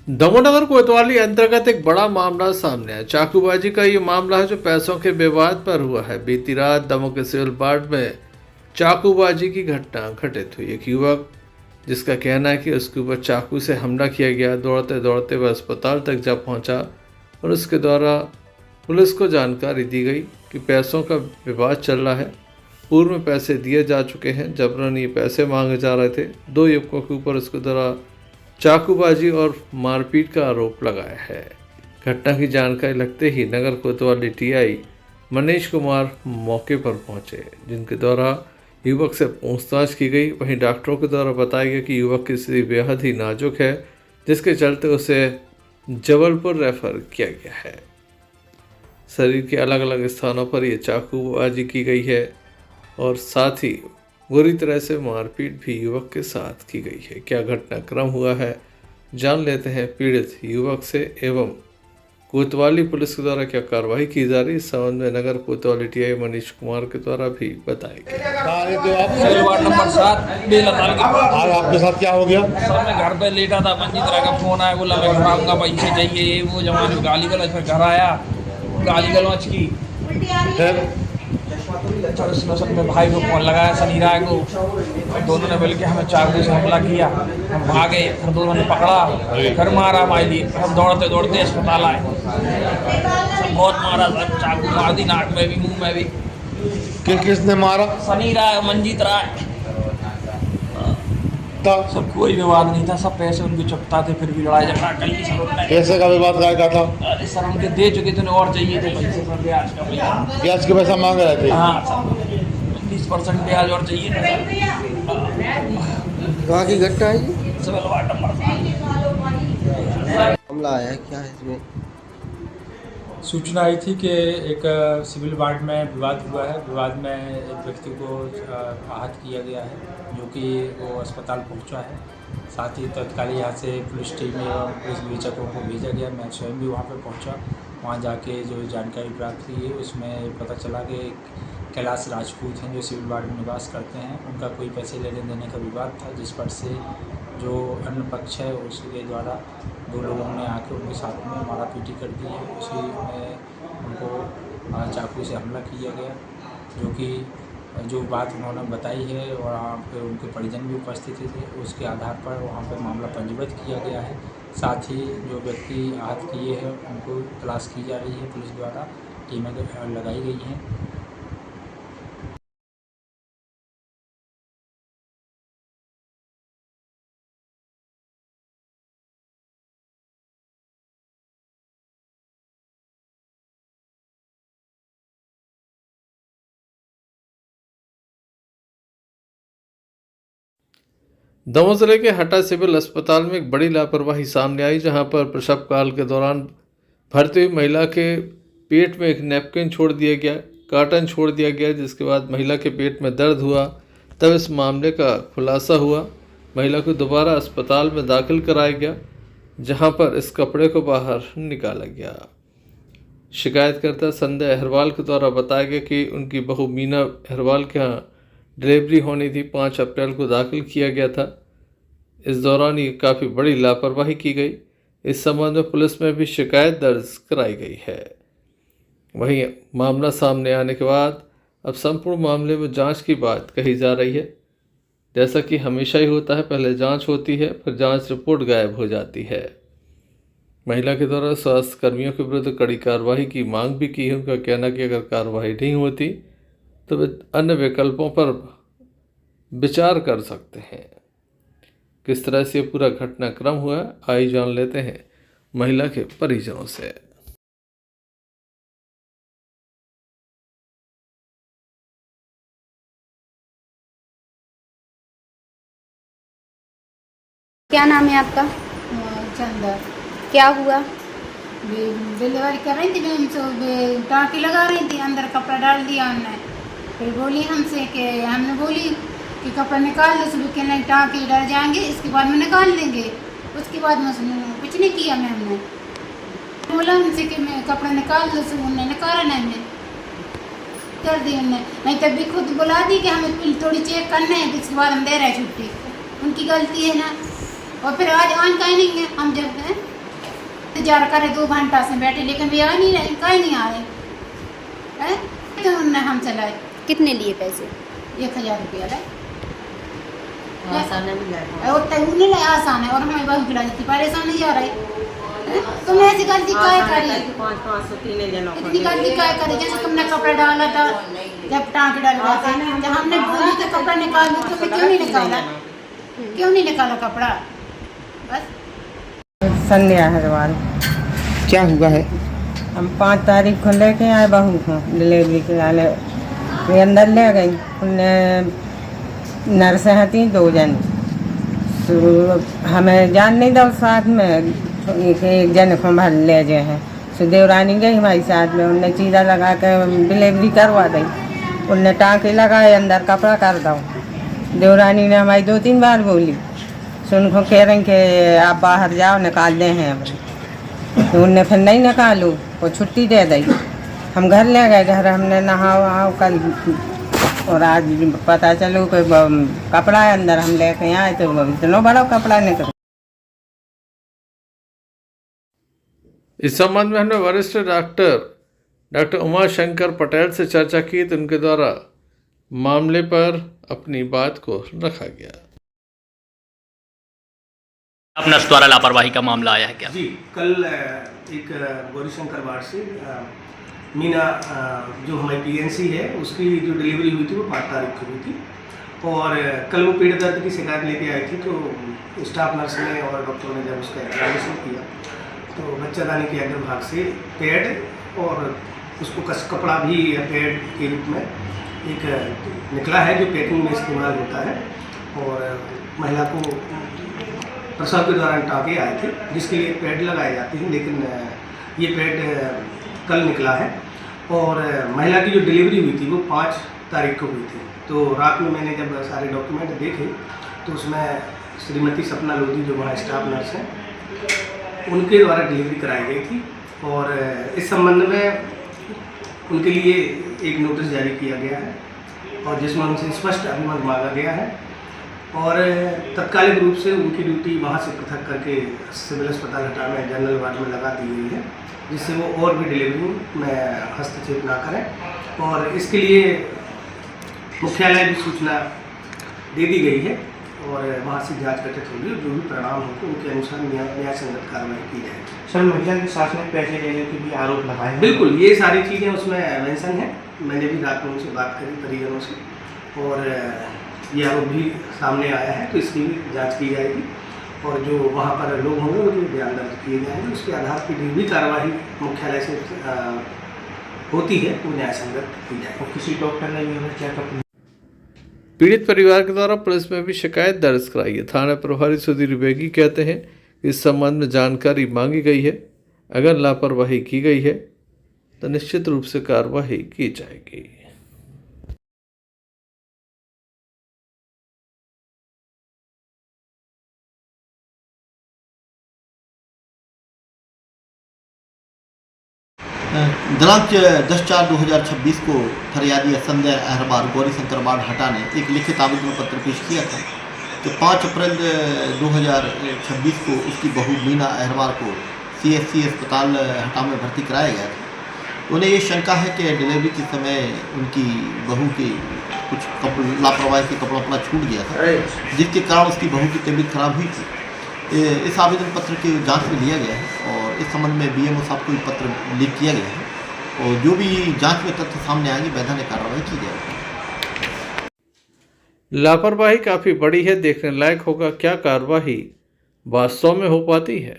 दमोनगर कोतवाली अंतर्गत एक बड़ा मामला सामने आया। चाकूबाजी का ये मामला है जो पैसों के विवाद पर हुआ है। बीती रात दमोह के सिविल वार्ड में चाकूबाजी की घटना घटित हुई। एक युवक जिसका कहना है कि उसके ऊपर चाकू से हमला किया गया, दौड़ते दौड़ते वह अस्पताल तक जा पहुंचा और उसके द्वारा पुलिस को जानकारी दी गई कि पैसों का विवाद चल रहा है। पूर्व में पैसे दिए जा चुके हैं, जबरन ये पैसे मांगे जा रहे थे। दो युवकों के ऊपर उसके द्वारा चाकूबाजी और मारपीट का आरोप लगाया है। घटना की जानकारी लगते ही नगर कोतवाली टीआई मनीष कुमार मौके पर पहुंचे, जिनके द्वारा युवक से पूछताछ की गई। वहीं डॉक्टरों के द्वारा बताया गया कि युवक की स्थिति बेहद ही नाजुक है, जिसके चलते उसे जबलपुर रेफर किया गया है। शरीर के अलग अलग स्थानों पर यह चाकूबाजी की गई है और साथ ही बुरी तरह से मारपीट भी युवक के साथ की गई है। क्या घटनाक्रम हुआ है, जान लेते हैं पीड़ित युवक से एवं कोतवाली पुलिस के द्वारा क्या कार्रवाई की जा रही है। इस संबंध में नगर कोतवाली टीआई मनीष कुमार के द्वारा भी बताया गया। वार्ड नंबर 7 बेलताल के पास। आज आपके साथ क्या हो गया? सर मैं घर पे लेटा था, मंजीत राय का फोन आया, बोला मैं घर आऊँगा, पैसे चाहिए, ये वो जमा जो गाली गलौज। फिर घर आया, गाली गलौज की। फिर उसने अपने भाई को फोन लगाया, सनी राय को। दोनों ने मिलकर हमें चाकू से हमला किया। हम भागे, फिर दोनों ने पकड़ा, फिर मारा माइली। हम दौड़ते दौड़ते अस्पताल आए। सब बहुत मारा सर, चाकू मार दी नाक में भी, मुंह में भी। किसने मारा? सनी राय, मंजीत राय। सब कोई विवाद नहीं था, सब पैसे उनके चुकता थे, फिर भी लड़ाई झगड़ा कर ली सर उन्होंने। पैसे का विवाद का था? अरे सर उनके दे चुके थे, और चाहिए थे पैसे सर, ब्याज का भैया। ब्याज के पैसा मांग रहे थे? हाँ सर, 20% ब्याज और चाहिए था सर। कहाँ की घटना है ये? Civil ward number 7। मामला आया है, क्या है इसमें? सूचना आई थी कि एक सिविल वार्ड में विवाद हुआ है। विवाद में एक व्यक्ति को आहत किया गया है, जो कि वो अस्पताल पहुंचा है। साथ ही तत्काल यहाँ से पुलिस टीम एवं पुलिस विवेचकों को भेजा गया। मैं स्वयं भी वहाँ पर पहुंचा। वहाँ जाके जो जानकारी प्राप्त हुई है उसमें पता चला कि कैलाश राजपूत हैं जो सिविल वार्ड में निवास करते हैं। उनका कोई पैसे लेने देने का विवाद था, जिस पर से जो अन्य पक्ष है उसके द्वारा दो लोगों ने आकर उनके साथ में मारापीटी कर दी है। उसी में उनको चाकू से हमला किया गया, जो कि जो बात उन्होंने बताई है और वहाँ पर उनके परिजन भी उपस्थित थे, उसके आधार पर वहाँ पर मामला पंजीबद्ध किया गया है। साथ ही जो व्यक्ति आहत किए हैं उनको तलाश की जा रही है, पुलिस द्वारा टीमें लगाई गई हैं। दमोह जिले के हटा सिविल अस्पताल में एक बड़ी लापरवाही सामने आई, जहां पर प्रसव काल के दौरान भर्ती हुई महिला के पेट में एक नैपकिन छोड़ दिया गया, कार्टन छोड़ दिया गया, जिसके बाद महिला के पेट में दर्द हुआ। तब इस मामले का खुलासा हुआ। महिला को दोबारा अस्पताल में दाखिल कराया गया, जहां पर इस कपड़े को बाहर निकाला गया। शिकायतकर्ता संजय अहरवाल के द्वारा बताया गया कि उनकी बहू मीना अहरवाल के यहाँ डिलीवरी होनी थी। 5 अप्रैल को दाखिल किया गया था। इस दौरान ये काफ़ी बड़ी लापरवाही की गई। इस संबंध में पुलिस में भी शिकायत दर्ज कराई गई है। वहीं मामला सामने आने के बाद अब संपूर्ण मामले में जांच की बात कही जा रही है। जैसा कि हमेशा ही होता है, पहले जांच होती है, फिर जांच रिपोर्ट गायब हो जाती है। महिला के द्वारा स्वास्थ्य कर्मियों के विरुद्ध कड़ी कार्रवाई की मांग भी की है। उनका कहना कि अगर कार्रवाई नहीं होती तो वे अन्य विकल्पों पर विचार कर सकते हैं। किस तरह से पूरा घटनाक्रम हुआ, आइए जान लेते हैं महिला के परिजनों से। क्या नाम है आपका? चंदा। क्या हुआ? डिलीवरी कर रही थी, टाँकी लगा रही थी, अंदर कपड़ा डाल दिया उन्होंने। फिर बोली हमसे कि हमने बोली कि कपड़ा निकाल लो, सुबह के नहीं टाँकी डर जाएंगे, इसके बाद में निकाल देंगे। उसके बाद में कुछ नहीं किया मैम ने। बोला हमसे कि मैं कपड़ा निकाल लो, सुबह उन्होंने निकाला नहीं, हमने कर दी उन्होंने। नहीं तब भी खुद बुला दी कि हमें थोड़ी चेक करना है, इसके बाद हम दे रहे छुट्टी। उनकी गलती है ना। और फिर आज कहीं नहीं है, हम जब इंतजार करे 2 घंटा से बैठे, लेकिन वे आ नहीं रहे, कहीं नहीं आ रहे हैं। तो उन्होंने हम चलाए। कितने लिए पैसे? 1000 रुपया लाए। और तय नहीं आसान है, और हमें बहुत गिरा देती, परेशान नहीं जा रहे। तुमने ऐसी गलती काय करी? इतनी गलती काय करी? जैसे तुमने कपड़ा डाला था जब टाँके डलवा थे, जब हमने बोली कि कपड़ा निकाल दो, तुमने क्यों नहीं निकाला? क्यों नहीं निकाला कपड़ा? बस संध्या हरवाल। क्या हुआ है? हम 5 तारीख को लेके आए बहू को डिलीवरी के लिए, वे अंदर ले गई। उन्हें नर्स थी 2 जन, तो हमें जान नहीं दो साथ में एक जन को भर ले गए हैं। सुदेव रानी गई हमारी साथ में, उनने चीरा लगा के डिलीवरी करवा दी। उनने टाँके लगाए, अंदर कपड़ा कर दो। देवरानी ने हमारी 2-3 बार बोली, सुन को कह रहे कि आप बाहर जाओ, निकाल दे हैं। तो उनने फिर नहीं निकालू, वो छुट्टी दे दी। हम घर ले गए, घर हमने नहा वहा कल, और आज पता चलो कि कपड़ा है अंदर, हम लेके आए तो इतना बड़ा कपड़ा निकला। इस संबंध में हमने वरिष्ठ डॉक्टर उमा शंकर पटेल से चर्चा की, तो उनके द्वारा मामले पर अपनी बात को रखा गया। अब नर्स द्वारा लापरवाही का मामला आया है क्या? जी, कल एक गौरीशंकर वार्ड से मीना जो हमारी पीएनसी है उसकी जो डिलीवरी हुई थी वो 5 तारीख को हुई थी, और कल वो पेट दर्द की शिकायत लेके आई थी। तो स्टाफ नर्स ने और डॉक्टरों ने जब उसका एग्जामिनेशन किया तो बच्चादानी के अग्रभाग से पैड और उसको कपड़ा भी पैड के रूप में एक निकला है, जो पैकिंग में इस्तेमाल होता है, और महिला को प्रसव के दौरान टाँके आए थे जिसके लिए पैड लगाए जाते हैं, लेकिन ये पैड कल निकला है। और महिला की जो डिलीवरी हुई थी वो 5 तारीख को हुई थी। तो रात में मैंने जब सारे डॉक्यूमेंट देखे तो उसमें श्रीमती सपना लोधी जो वहाँ स्टाफ नर्स हैं उनके द्वारा डिलीवरी कराई गई थी, और इस संबंध में उनके लिए एक नोटिस जारी किया गया है, और जिसमें उनसे स्पष्ट अभिमत मांगा गया है, और तत्कालिक रूप से उनकी ड्यूटी वहाँ से पृथक करके सिविल अस्पताल हटा में जनरल वार्ड में लगा दी गई है, जिससे वो और भी डिलीवरी में हस्तक्षेप ना करें। और इसके लिए मुख्यालय भी सूचना दे दी गई है, और वहाँ से जांच गठित होगी, और जो भी परिणाम होंगे उनके अनुसार न्याय संगत कार्रवाई की जाएगी। सर, महिला के साथ में पैसे लेने के भी आरोप लगाए हैं। बिल्कुल, ये सारी चीज़ें उसमें मेंशन है। मैंने भी रात में उनसे बात करी परिजनों से, और ये आरोप भी सामने आया है, तो इसकी भी जांच की जाएगी, और जो वहाँ पर लोग होंगे उनके बयान दर्ज किए जाएंगे। उसके आधार पर जो भी कार्रवाई मुख्यालय से होती है वो न्याय संगत की जाएगी। और किसी डॉक्टर ने भी हमें चेकअप पीड़ित परिवार के द्वारा पुलिस में भी शिकायत दर्ज कराई है। थाना प्रभारी सुधीर बेगी कहते हैं कि इस संबंध में जानकारी मांगी गई है, अगर लापरवाही की गई है तो निश्चित रूप से कार्रवाई की जाएगी। दिनांक 10/4/2026 को फरियादी संध्या अहरबार गौरीशंकर वार्ड हटा ने एक लिखित आवेदन पत्र पेश किया था कि 5 अप्रैल 2026 को उसकी बहू मीना अहरबार को CSC अस्पताल हटा में भर्ती कराया गया था। उन्हें ये शंका है कि डिलीवरी के समय उनकी बहू की कुछ लापरवाही से कपड़ा अपना छूट गया था, जिसके कारण उसकी बहू की तबीयत खराब हुई थी। इस आवेदन पत्र की जांच में लिया गया है, और इस संबंध में BMO साहब को पत्र लीक किया गया है, और जो भी जांच में तथ्य सामने आएंगे वैधानिक कार्रवाई की जाएगी। लापरवाही काफ़ी बड़ी है, देखने लायक होगा क्या कार्रवाई वास्तव में हो पाती है।